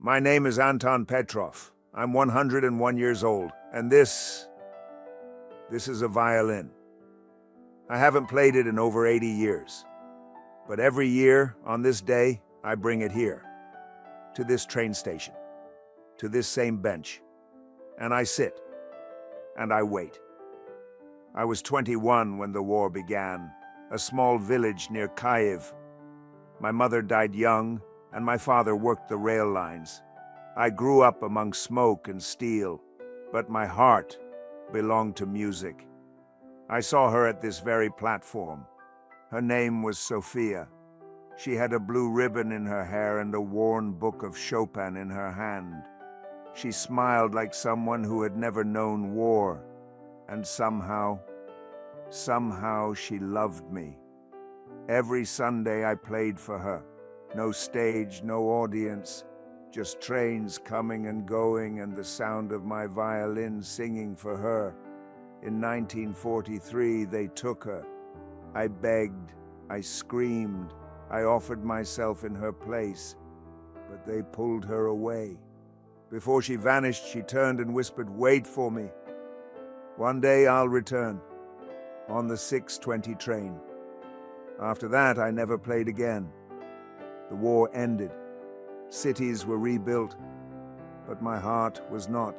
My name is Anton Petrov. I'm 101 years old, and this is a violin. I haven't played it in over 80 years, but every year on this day, I bring it here, to this train station, to this same bench, and I sit, and I wait. I was 21 when the war began, a small village near Kyiv. My mother died young, and my father worked the rail lines. I grew up among smoke and steel, but my heart belonged to music. I saw her at this very platform. Her name was Sophia. She had a blue ribbon in her hair and a worn book of Chopin in her hand. She smiled like someone who had never known war, and somehow she loved me. Every Sunday I played for her. No stage, no audience, just trains coming and going and the sound of my violin singing for her. In 1943, they took her. I begged, I screamed, I offered myself in her place, but they pulled her away. Before she vanished, she turned and whispered, "Wait for me. One day I'll return," on the 6:20 train. After that, I never played again. The war ended. Cities were rebuilt, but my heart was not.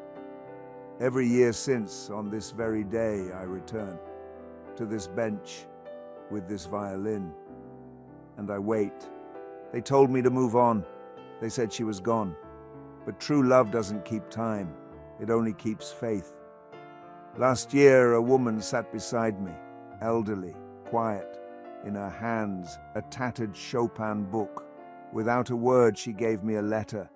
Every year since, on this very day, I return to this bench with this violin, and I wait. They told me to move on. They said she was gone. But true love doesn't keep time. It only keeps faith. Last year, a woman sat beside me, elderly, quiet, in her hands a tattered Chopin book. Without a word, she gave me a letter.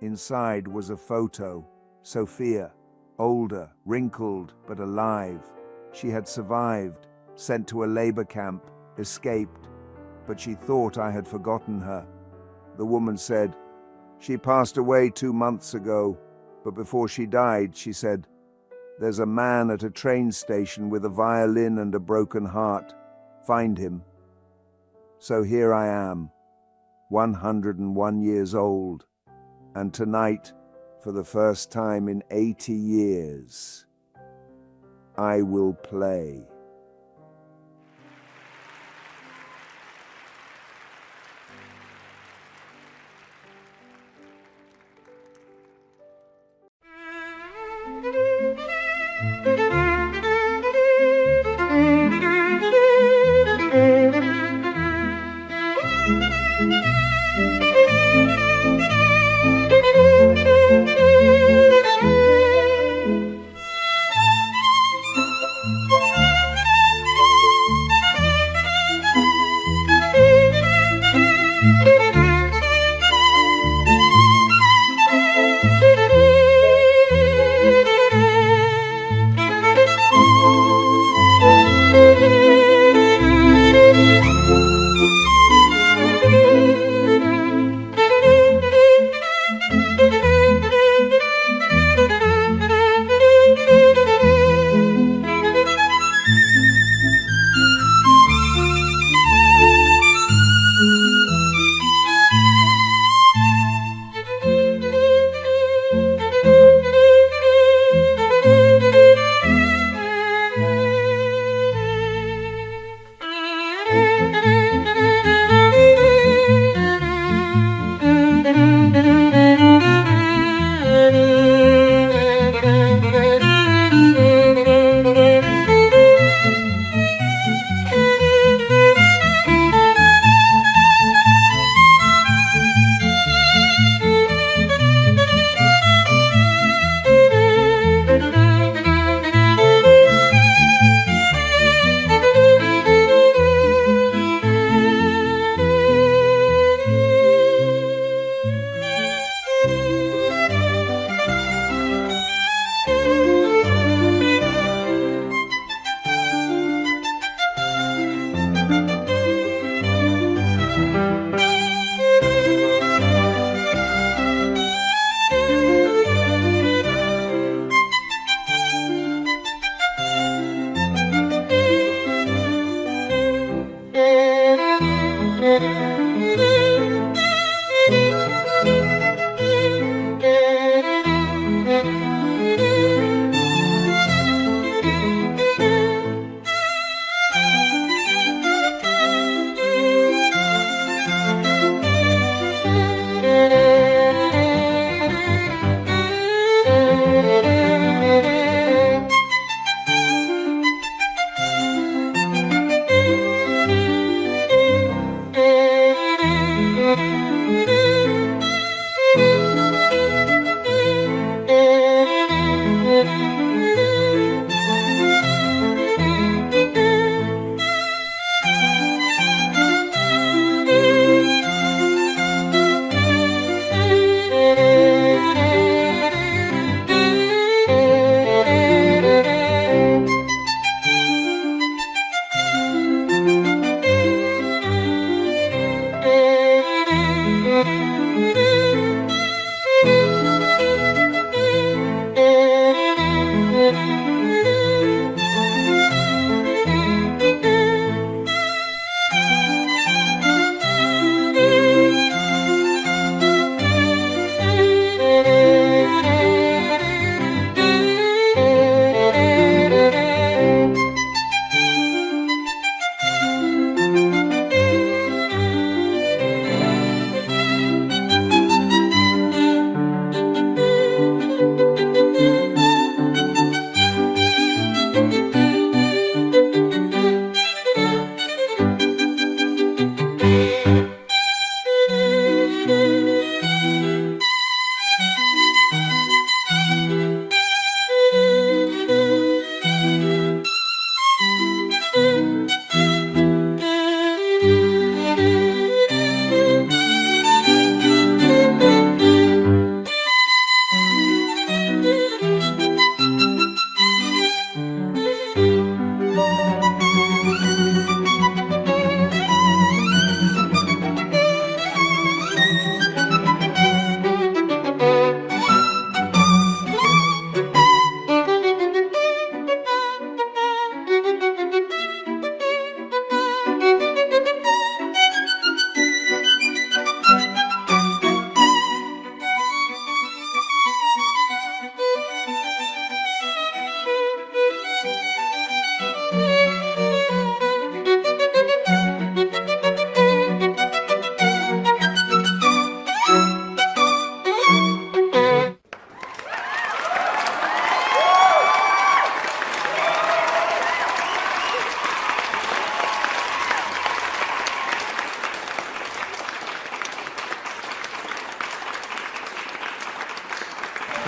Inside was a photo. Sophia, older, wrinkled, but alive. She had survived, sent to a labor camp, escaped, but she thought I had forgotten her. The woman said, "She passed away 2 months ago, but before she died, she said, 'There's a man at a train station with a violin and a broken heart. Find him.' So here I am, 101 years old, and tonight, for the first time in 80 years, I will play."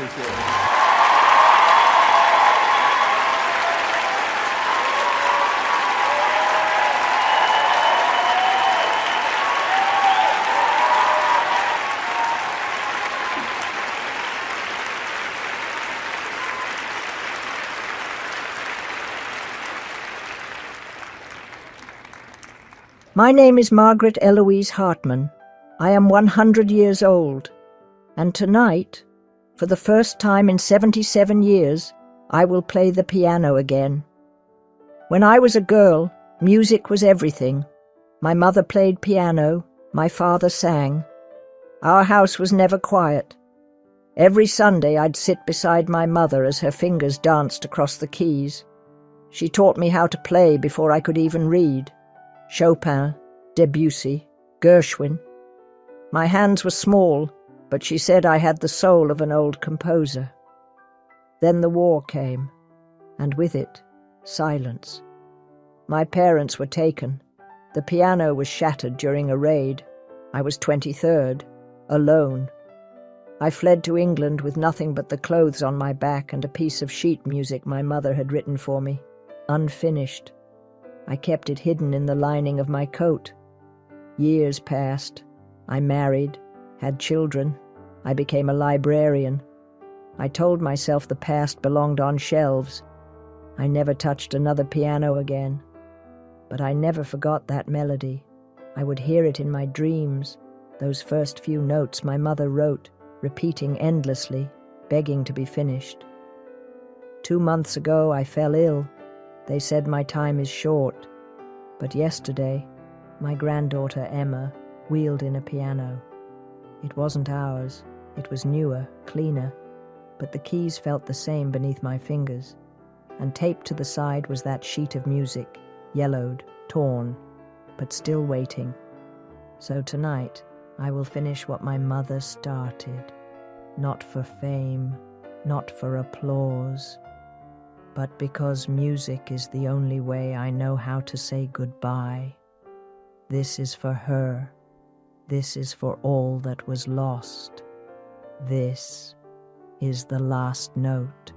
Appreciate it. My name is Margaret Eloise Hartman. I am 100 years old, and tonight, for the first time in 77 years, I will play the piano again. When I was a girl, music was everything. My mother played piano, my father sang. Our house was never quiet. Every Sunday I'd sit beside my mother as her fingers danced across the keys. She taught me how to play before I could even read. Chopin, Debussy, Gershwin. My hands were small, but she said I had the soul of an old composer. Then the war came, and with it, silence. My parents were taken. The piano was shattered during a raid. I was 23rd, alone. I fled to England with nothing but the clothes on my back and a piece of sheet music my mother had written for me, unfinished. I kept it hidden in the lining of my coat. Years passed. I married, had children. I became a librarian. I told myself the past belonged on shelves. I never touched another piano again. But I never forgot that melody. I would hear it in my dreams, those first few notes my mother wrote, repeating endlessly, begging to be finished. 2 months ago I fell ill. They said my time is short. But yesterday, my granddaughter Emma wheeled in a piano. It wasn't ours. It was newer, cleaner, but the keys felt the same beneath my fingers, and taped to the side was that sheet of music, yellowed, torn, but still waiting. So tonight, I will finish what my mother started, not for fame, not for applause, but because music is the only way I know how to say goodbye. This is for her. This is for all that was lost. This is the last note.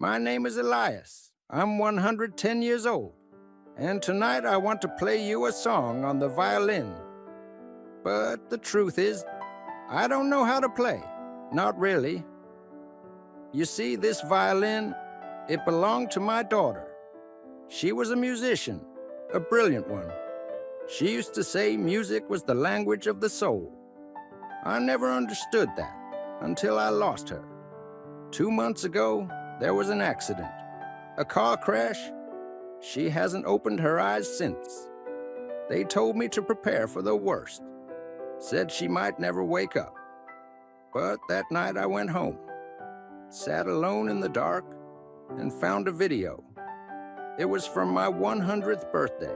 My name is Elias. I'm 110 years old, and tonight I want to play you a song on the violin. But the truth is, I don't know how to play. Not really. You see, this violin, it belonged to my daughter. She was a musician, a brilliant one. She used to say music was the language of the soul. I never understood that until I lost her. 2 months ago, there was an accident, a car crash. She hasn't opened her eyes since. They told me to prepare for the worst, said she might never wake up. But that night I went home, sat alone in the dark, and found a video. It was from my 100th birthday.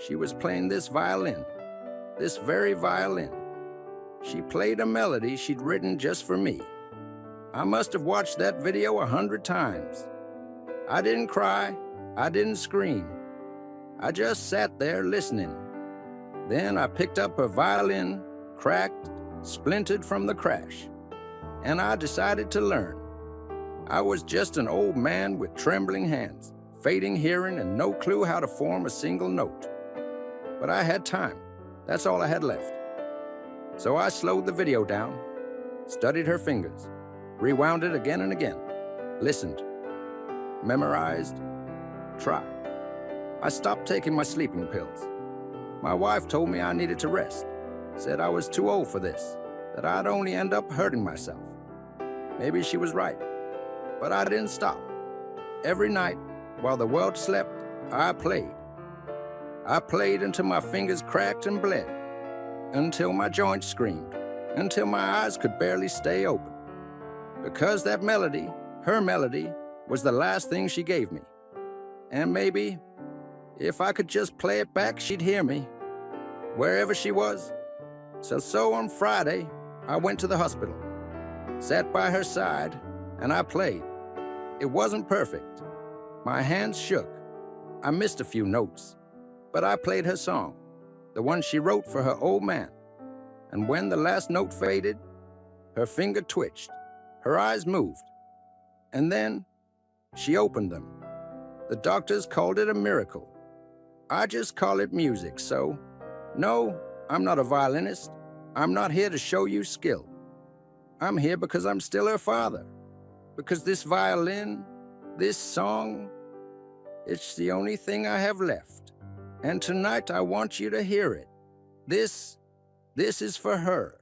She was playing this violin, this very violin. She played a melody she'd written just for me. I must have watched that video 100 times. I didn't cry, I didn't scream. I just sat there listening. Then I picked up her violin, cracked, splintered from the crash, and I decided to learn. I was just an old man with trembling hands, fading hearing, and no clue how to form a single note. But I had time. That's all I had left. So I slowed the video down, studied her fingers, rewound it again and again, listened, memorized, tried. I stopped taking my sleeping pills. My wife told me I needed to rest, said I was too old for this, that I'd only end up hurting myself. Maybe she was right, but I didn't stop. Every night, while the world slept, I played. I played until my fingers cracked and bled, until my joints screamed, until my eyes could barely stay open. Because that melody, her melody, was the last thing she gave me. And maybe, if I could just play it back, she'd hear me, wherever she was. So on Friday, I went to the hospital, sat by her side, and I played. It wasn't perfect. My hands shook. I missed a few notes, but I played her song, the one she wrote for her old man. And when the last note faded, her finger twitched, her eyes moved, and then she opened them. The doctors called it a miracle. I just call it music, so no, I'm not a violinist. I'm not here to show you skill. I'm here because I'm still her father. Because this violin, this song, it's the only thing I have left. And tonight I want you to hear it. This is for her.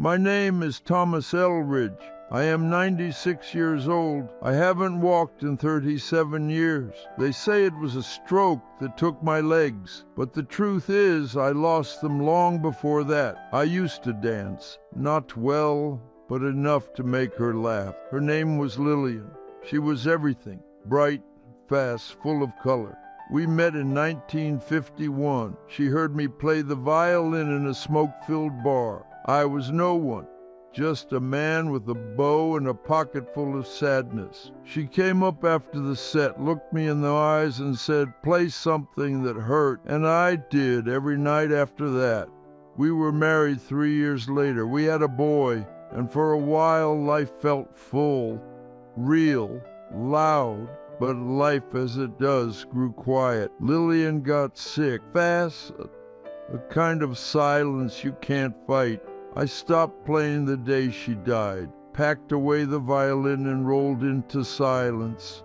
My name is Thomas Elridge. I am 96 years old. I haven't walked in 37 years. They say it was a stroke that took my legs, but the truth is I lost them long before that. I used to dance, not well, but enough to make her laugh. Her name was Lillian. She was everything, bright, fast, full of color. We met in 1951. She heard me play the violin in a smoke-filled bar. I was no one, just a man with a bow and a pocket full of sadness. She came up after the set, looked me in the eyes and said, "Play something that hurt," and I did every night after that. We were married 3 years later. We had a boy, and for a while life felt full, real, loud, but life as it does grew quiet. Lillian got sick, fast, a kind of silence you can't fight. I stopped playing the day she died, packed away the violin and rolled into silence.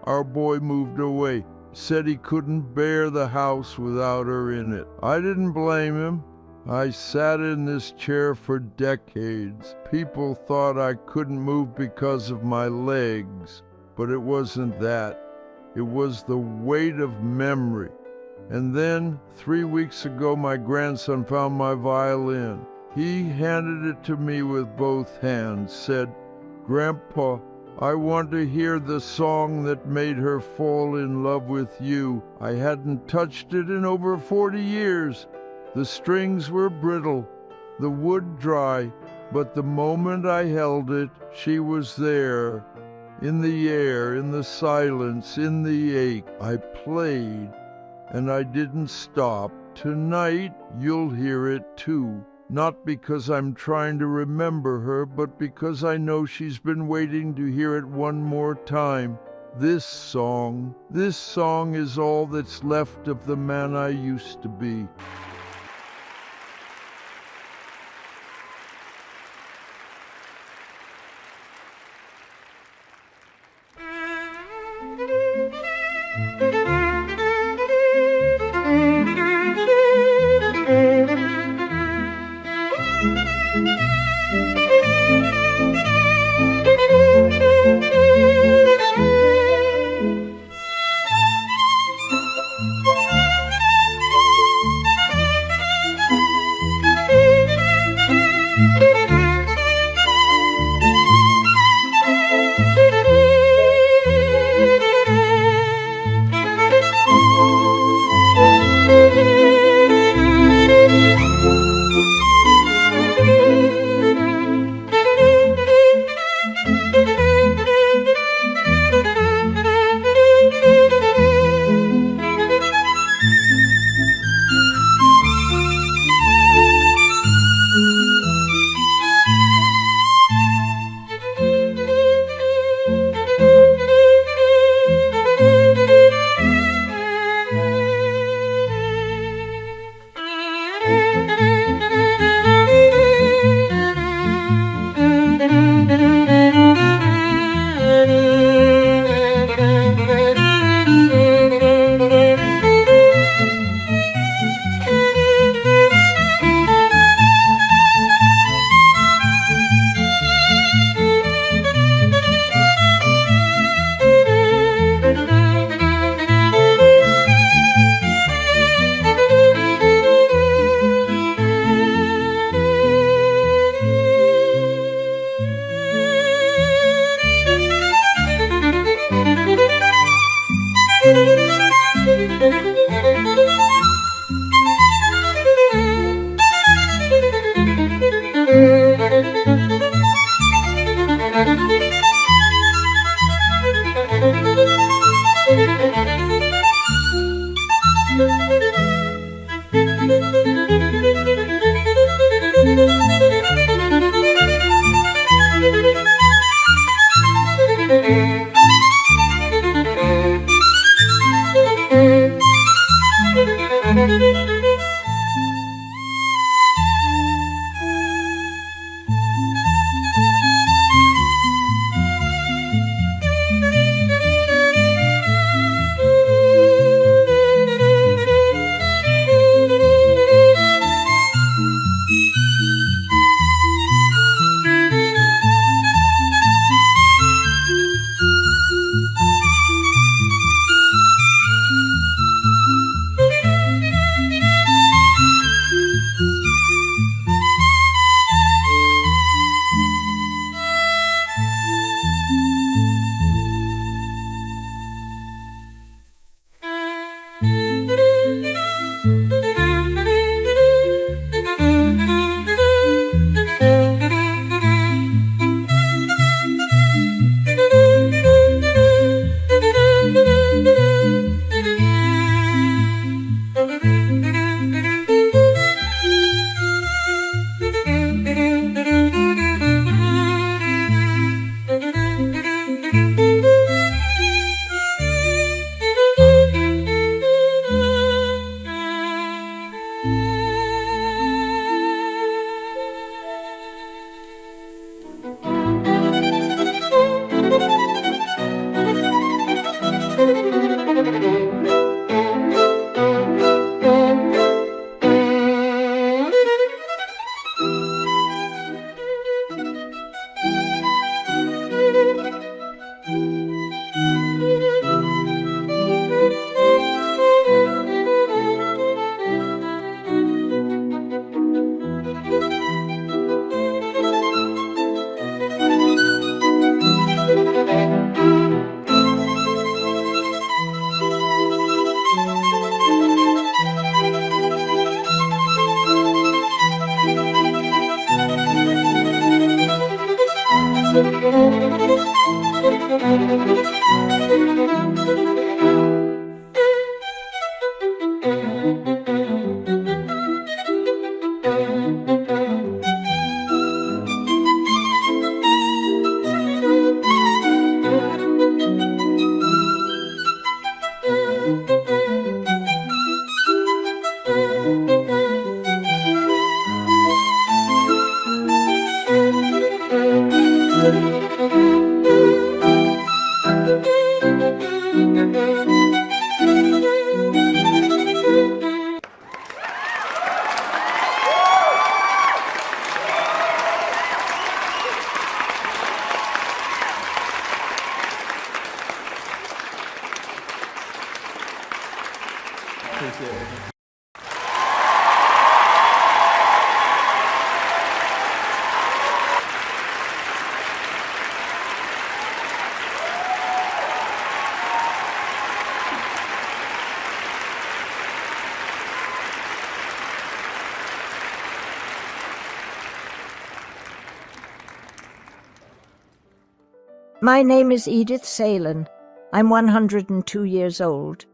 Our boy moved away, said he couldn't bear the house without her in it. I didn't blame him. I sat in this chair for decades. People thought I couldn't move because of my legs, but it wasn't that. It was the weight of memory. And then, 3 weeks ago, my grandson found my violin. He handed it to me with both hands, said, "Grandpa, I want to hear the song that made her fall in love with you. I hadn't touched it in over 40 years. The strings were brittle, the wood dry, but the moment I held it, she was there. In the air, in the silence, in the ache, I played, and I didn't stop. Tonight, you'll hear it too. Not because I'm trying to remember her, but because I know she's been waiting to hear it one more time. This song is all that's left of the man I used to be." Appreciate it. My name is Edith Salen. I'm 102 years old.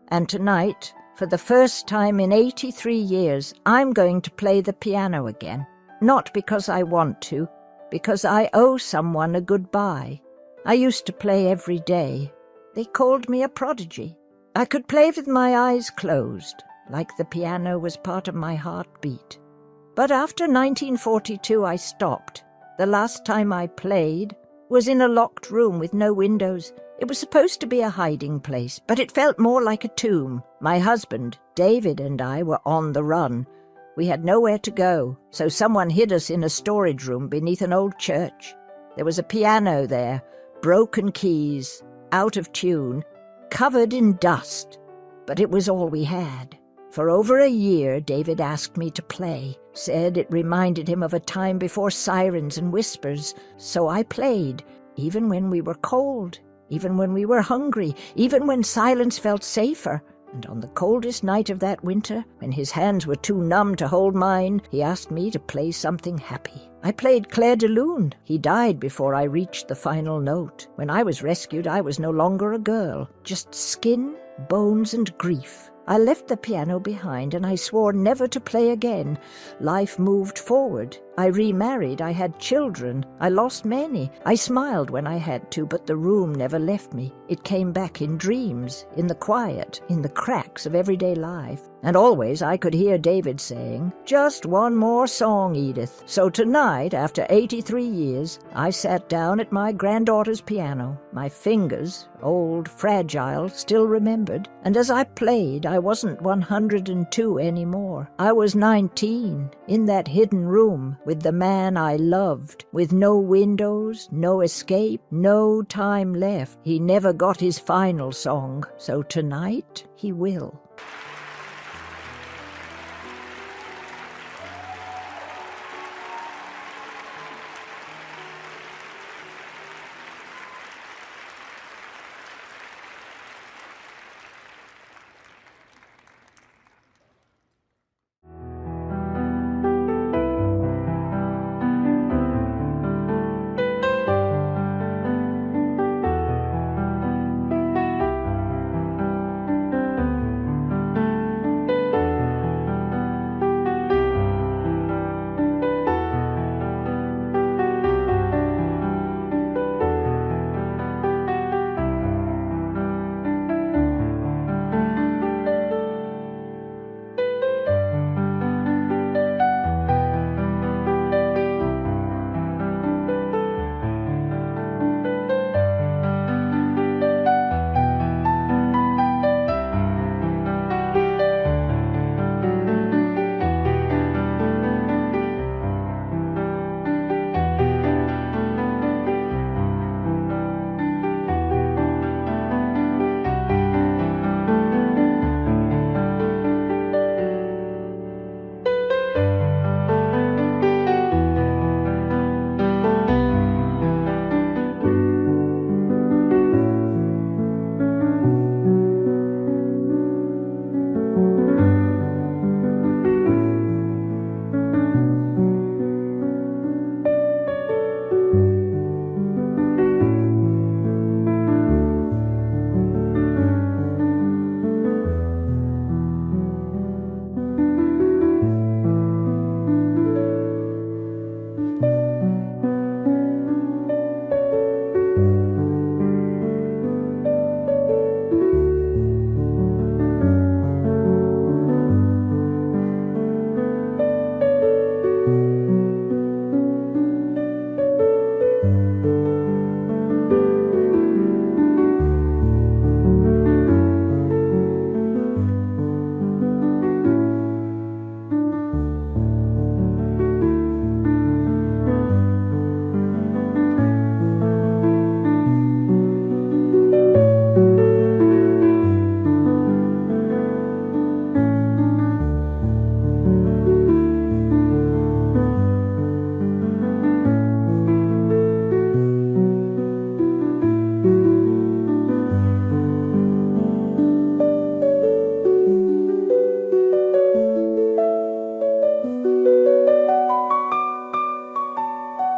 And tonight, for the first time in 83 years, I'm going to play the piano again. Not because I want to, because I owe someone a goodbye. I used to play every day. They called me a prodigy. I could play with my eyes closed, like the piano was part of my heartbeat. But after 1942 I stopped. The last time I played was in a locked room with no windows. It was supposed to be a hiding place, but it felt more like a tomb. My husband, David, and I were on the run. We had nowhere to go, so someone hid us in a storage room beneath an old church. There was a piano there, broken keys, out of tune, covered in dust. But it was all we had. For over a year, David asked me to play, said it reminded him of a time before sirens and whispers. So I played, even when we were cold, even when we were hungry, even when silence felt safer. And on the coldest night of that winter, when his hands were too numb to hold mine, he asked me to play something happy. I played Clair de Lune. He died before I reached the final note. When I was rescued, I was no longer a girl, just skin, bones, and grief. I left the piano behind and I swore never to play again. Life moved forward. I remarried. I had children. I lost many. I smiled when I had to, but the room never left me. It came back in dreams, in the quiet, in the cracks of everyday life. And always I could hear David saying, "Just one more song, Edith." So tonight, after 83 years, I sat down at my granddaughter's piano. My fingers, old, fragile, still remembered. And as I played, I wasn't 102 anymore. I was 19, in that hidden room, with the man I loved, with no windows, no escape, no time left. He never got his final song, so tonight he will.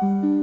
Appreciate it.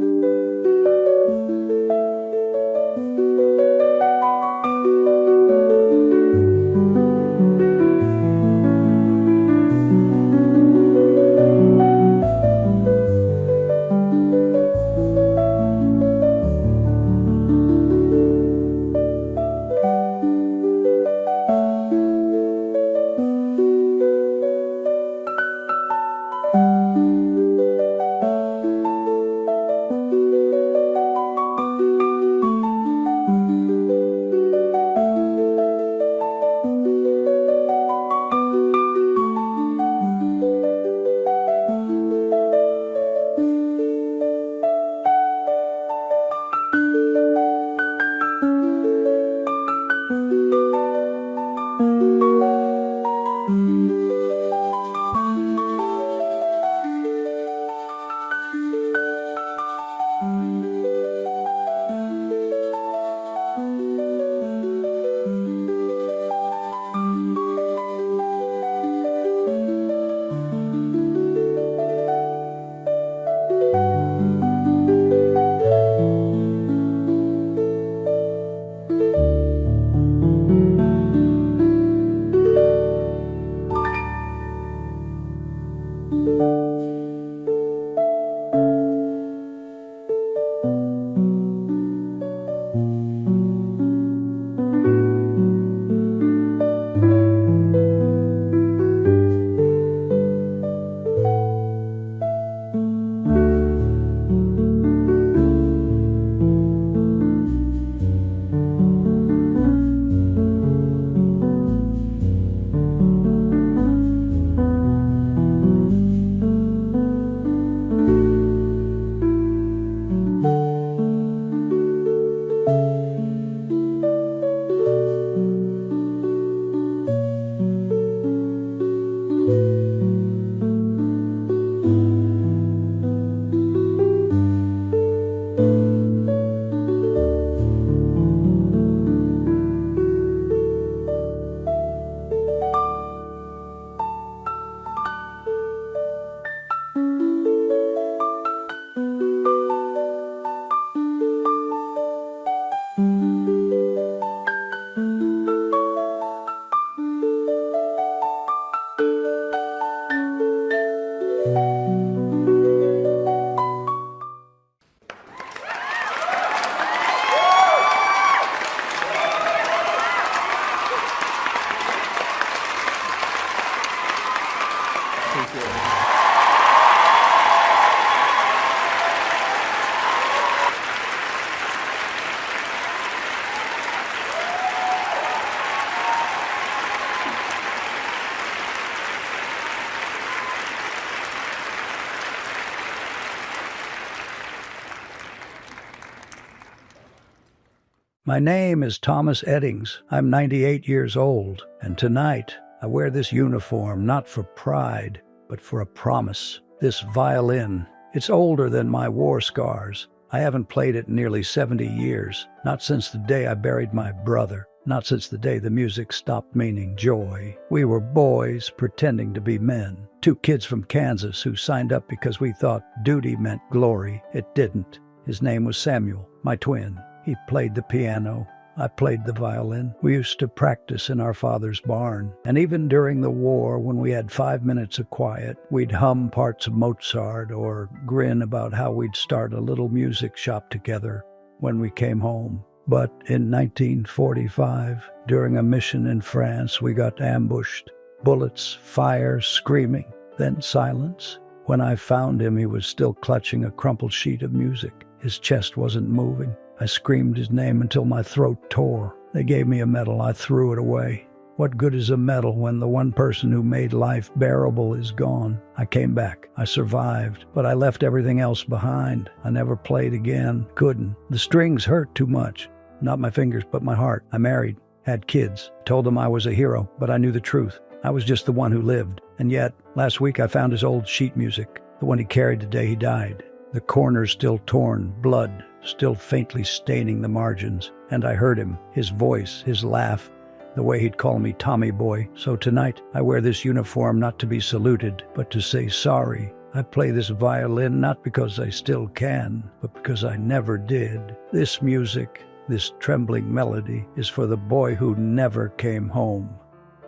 My name is Thomas Eddings. I'm 98 years old, and tonight I wear this uniform not for pride, but for a promise. This violin, it's older than my war scars. I haven't played it in nearly 70 years, not since the day I buried my brother, not since the day the music stopped meaning joy. We were boys pretending to be men. Two kids from Kansas who signed up because we thought duty meant glory. It didn't. His name was Samuel, my twin. He played the piano. I played the violin. We used to practice in our father's barn. And even during the war, when we had 5 minutes of quiet, we'd hum parts of Mozart or grin about how we'd start a little music shop together when we came home. But in 1945, during a mission in France, we got ambushed. Bullets, fire, screaming, then silence. When I found him, he was still clutching a crumpled sheet of music. His chest wasn't moving. I screamed his name until my throat tore. They gave me a medal. I threw it away. What good is a medal when the one person who made life bearable is gone? I came back. I survived, but I left everything else behind. I never played again. Couldn't. The strings hurt too much. Not my fingers, but my heart. I married, had kids, told them I was a hero, but I knew the truth. I was just the one who lived. And yet, last week I found his old sheet music, the one he carried the day he died. The corners still torn, blood still faintly staining the margins. And I heard him, his voice, his laugh, the way he'd call me Tommy Boy. So tonight, I wear this uniform not to be saluted, but to say sorry. I play this violin not because I still can, but because I never did. This music, this trembling melody, is for the boy who never came home,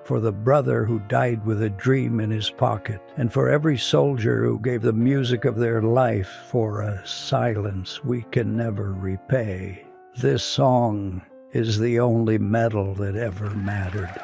for the brother who died with a dream in his pocket, and for every soldier who gave the music of their life for a silence we can never repay. This song is the only medal that ever mattered.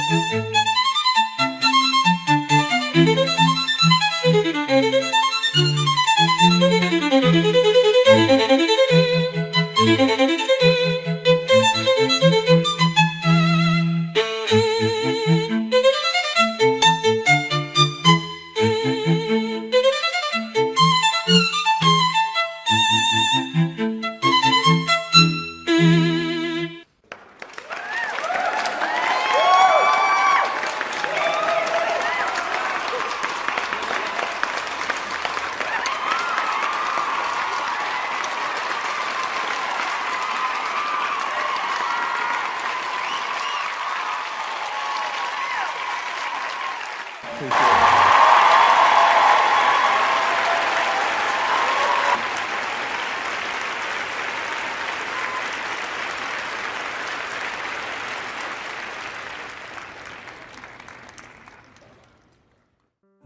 Appreciate it.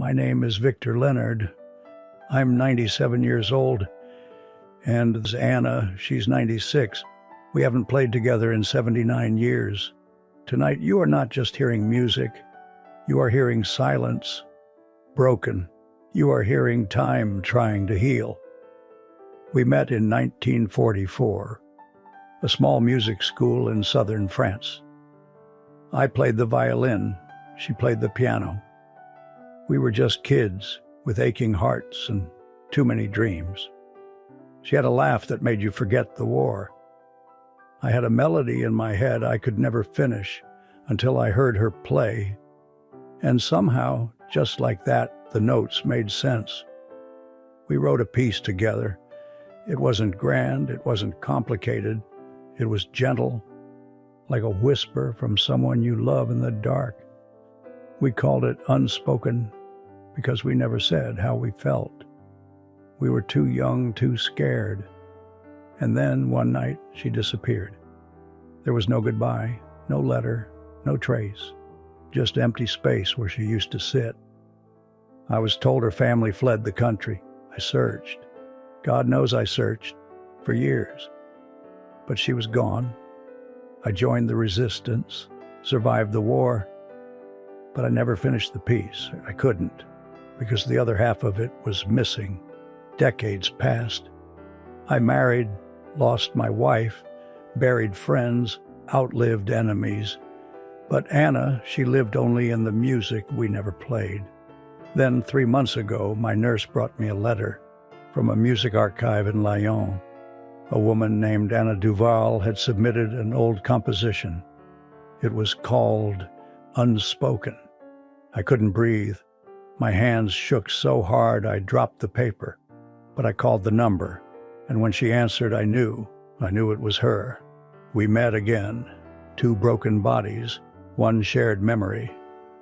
My name is Victor Leonard. I'm 97 years old, and this is Anna, she's 96. We haven't played together in 79 years. Tonight, you are not just hearing music, you are hearing silence, broken. You are hearing time trying to heal. We met in 1944, a small music school in southern France. I played the violin, she played the piano. We were just kids with aching hearts and too many dreams. She had a laugh that made you forget the war. I had a melody in my head I could never finish until I heard her play. And somehow, just like that, the notes made sense. We wrote a piece together. It wasn't grand, it wasn't complicated. It was gentle, like a whisper from someone you love in the dark. We called it Unspoken because we never said how we felt. We were too young, too scared. And then one night she disappeared. There was no goodbye, no letter, no trace, just empty space where she used to sit. I was told her family fled the country. I searched. God knows I searched for years. But she was gone. I joined the resistance, survived the war, but I never finished the piece. I couldn't, because the other half of it was missing. Decades passed. I married, lost my wife, buried friends, outlived enemies. But Anna, she lived only in the music we never played. Then 3 months ago, my nurse brought me a letter from a music archive in Lyon. A woman named Anna Duval had submitted an old composition. It was called Unspoken. I couldn't breathe. My hands shook so hard I dropped the paper. But I called the number, and when she answered, I knew it was her. We met again, two broken bodies, one shared memory,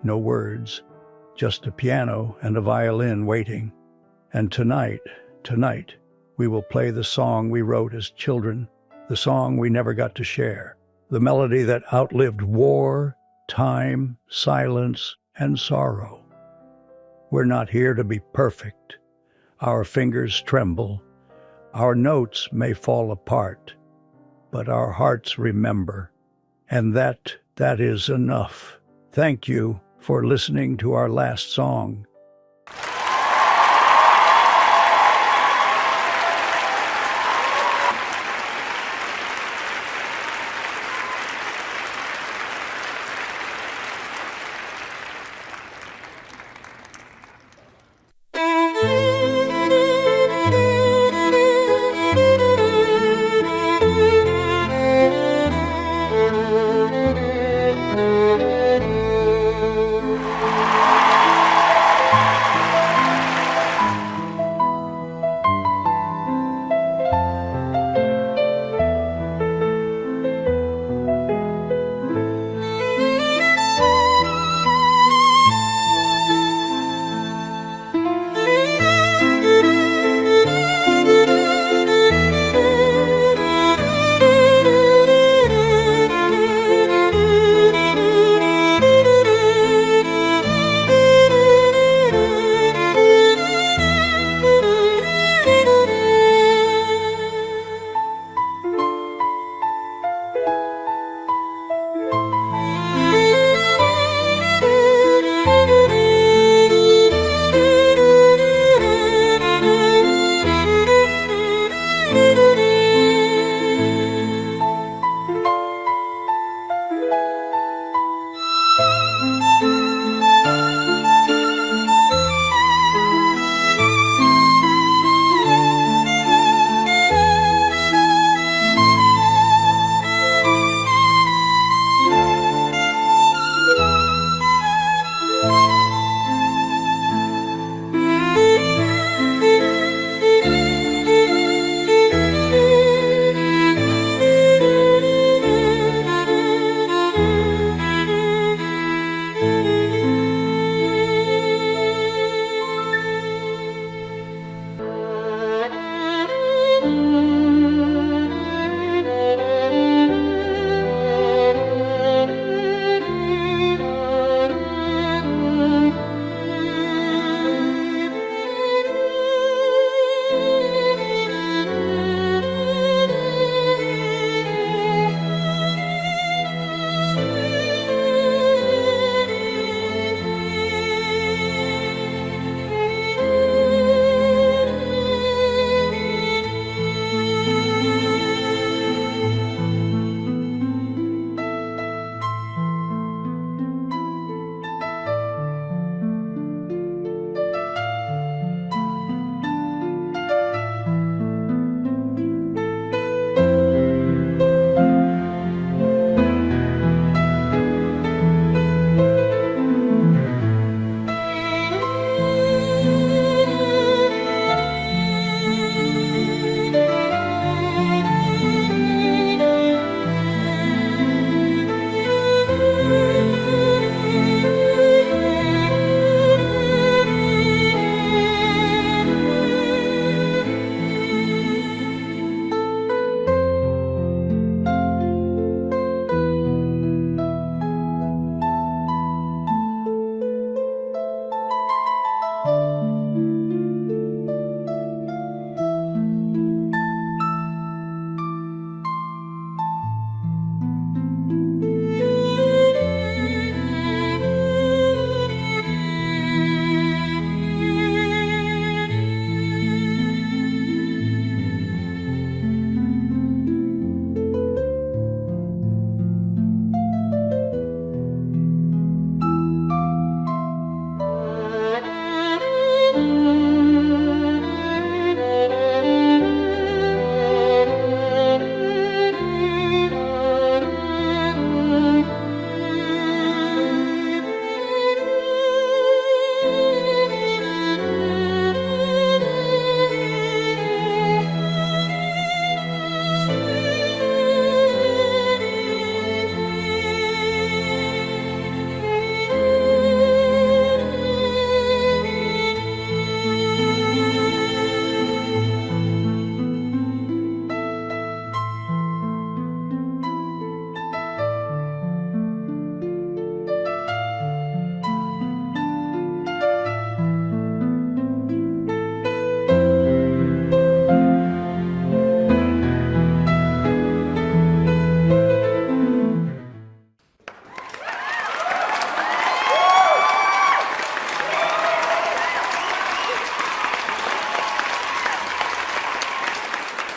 no words, just a piano and a violin waiting. And tonight, we will play the song we wrote as children, the song we never got to share, the melody that outlived war, time, silence, and sorrow. We're not here to be perfect. Our fingers tremble. Our notes may fall apart, but our hearts remember. And that is enough. Thank you for listening to our last song. Thank you.